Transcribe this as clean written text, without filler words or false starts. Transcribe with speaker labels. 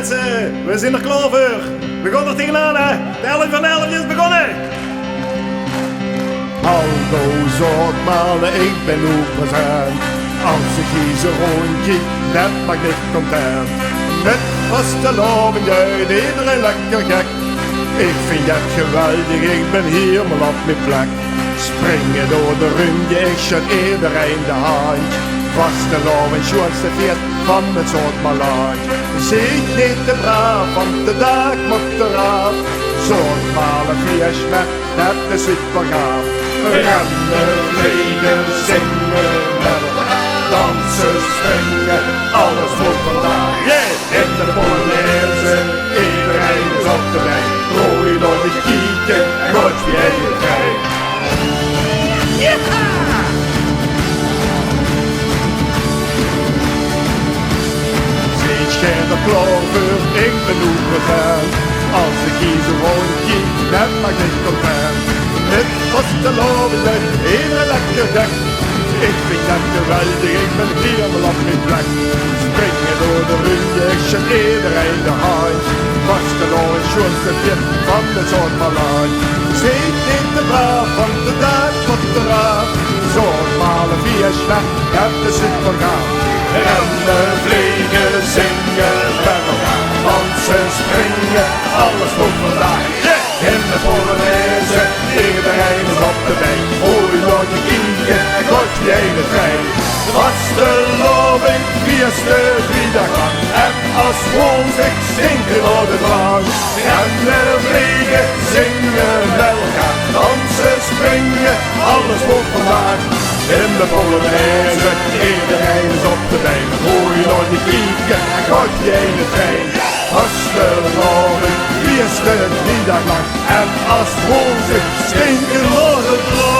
Speaker 1: mensen, we zijn er klaar voor. We gaan er tegenaan, hè. De 11 van 11 is begonnen.
Speaker 2: Hallo Zoutmalen, ik ben ook present. Als ik hier zo rondje, dat maakt ik content. Met vastelavondjuid, iedereen lekker gek. Ik vind het geweldig, ik ben helemaal op mijn plek. Springen door de rundje, ik schud iedereen de hand. Vastelavond, schoonste feest van het Zoutmaland. Zit niet te braaf, want de dag moet eraf. Zoutmalen feest met, dat is super gaaf. Rennen, vliegen, zingen, dansen, springen, alles voor vandaag. Yeah! In de Polonaise, iedereen is op de weg. Rooi door de kieken, goed wie je krijgt. Zit jij er klaar voor, ik ben ook present. Als ik hier zo rondje, dat maakt ik content. Het vastelavond, iedereen lekker gek. Ik vind dat geweldig, ik ben helemaal op mijn plek. Springen door de rundje, ik schud iedereen de hand. Vastelavond, schoonste feest van het Zoutmaland. Zit niet te braaf, want de dag wordt eraf. Zoutmalen feest weg, dat is super gaaf. Rennen, vliegen, zingen, met elkaar. Dansen, springen, alles voor vandaag. In de Polonaise, iedereen is op de been. Gooi door je kieken, god wie hele trein. Vastelavond, feeste, 3 dagen lang. En als woensdag zinken door de drank. Rennen, vliegen, zingen, met elkaar. Dansen, springen, alles voor vandaag. In de Polonaise, iedereen is op de been. Gooi door je kieken, god wie hele trein. Vastelavond, feeste, 3 dagen lang. En als woensdag zinken door de drank.